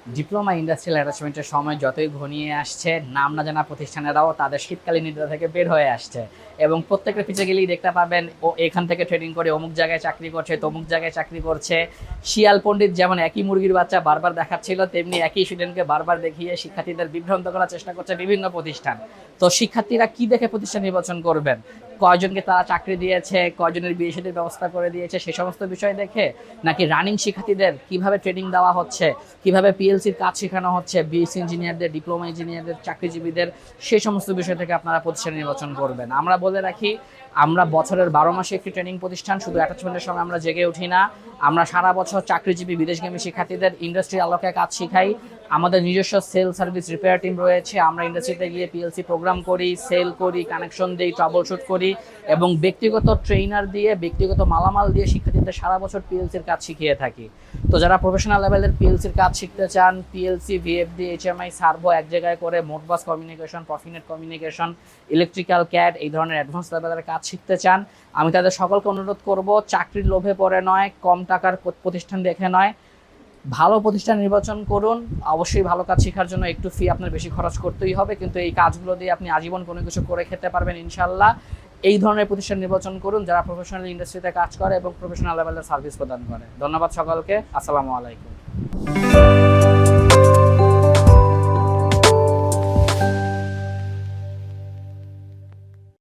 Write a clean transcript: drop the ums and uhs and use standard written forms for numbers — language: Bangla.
ডিপ্লোমা ইন্ডাস্ট্রিয়াল অ্যাটাচমেন্টের সময় যতই ঘনিয়ে আসছে, নাম না জানা প্রতিষ্ঠানেরাও তাদের শীতকালীন নিদ্রা থেকে বের হয়ে আসছে এবং প্রত্যেকের পিছিয়ে গেলেই দেখতে পাবেন ও এখান থেকে ট্রেনিং করে অমুক জায়গায় চাকরি করছে, তমুক জায়গায় চাকরি করছে। শিয়াল পণ্ডিত যেমন একই মুরগির বাচ্চা বারবার দেখাচ্ছিল, তেমনি একই স্টুডেন্টকে বারবার দেখিয়ে শিক্ষার্থীদের বিভ্রান্ত করার চেষ্টা করছে বিভিন্ন প্রতিষ্ঠান। তো শিক্ষার্থীরা কি দেখে প্রতিষ্ঠান নির্বাচন করবেন? কয়জনকে তারা চাকরি দিয়েছে, কয়জনের বিয়ে শাদীর ব্যবস্থা করে দিয়েছে, সেই সমস্ত বিষয় দেখে, নাকি রানিং শিক্ষার্থীদের কিভাবে ট্রেনিং দেওয়া হচ্ছে, কিভাবে পিএলসির কাজ শেখানো হচ্ছে, বিএসসি ইঞ্জিনিয়ারদের, ডিপ্লোমা ইঞ্জিনিয়ারদের, চাকরিজীবীদের, সেই সমস্ত বিষয় থেকে আপনারা প্রতিষ্ঠান নির্বাচন করবেন। আমরা বলে রাখি, আমরা বছরের 12 মাসে একটি ট্রেনিং প্রতিষ্ঠান, শুধু অ্যাটাচমেন্টের সময় আমরা জেগে উঠি না। আমরা সারা বছর চাকরিজীবী বিদেশগামী শিক্ষার্থীদের ইন্ডাস্ট্রি আলোকে কাজ শিখাই। আমাদের নিজস্ব সেল সার্ভিস রিপেয়ার টিম রয়েছে। আমরা ইন্ডাস্ট্রিতে গিয়ে পিএলসি প্রোগ্রাম করি, সেল করি, কানেকশন দিই, ট্রাবল শুট করি এবং ব্যক্তিগত ট্রেনার দিয়ে, ব্যক্তিগত মালামাল দিয়ে শিক্ষার্থীদের সারা বছর পিএলসির কাজ শিখিয়ে থাকি। তো যারা প্রফেশনাল লেভেলের পিএলসির কাজ শিখতে চান, পিএলসি, ভিএফডি, এইচএমআই, সার্ভো এক জায়গায় করে Modbus communication, প্রফিনেট communication, electrical, CAD, এই ধরনের অ্যাডভান্স লেভেলের কাজ শিখতে চান, আমি তাদের সকলকে অনুরোধ করব, চাকরির লোভে পড়ে নয়, কম টাকার প্রতিষ্ঠান দেখে নয়, ভালো প্রতিষ্ঠান নির্বাচন করুন। অবশ্যই ভালো কাজ শেখার জন্য একটু ফি আপনার বেশি খরচ করতেই হবে, কিন্তু এই কাজগুলো দিয়ে আপনি আজীবন কোনো কিছু করে খেতে পারবেন ইনশাল্লাহ। এই ধরনের প্রতিষ্ঠান নির্বাচন করুন যারা প্রফেশনাল ইন্ডাস্ট্রিতে কাজ করে এবং প্রফেশনাল লেভেলের সার্ভিস প্রদান করে। ধন্যবাদ সকলকে। আসসালামু আলাইকুম।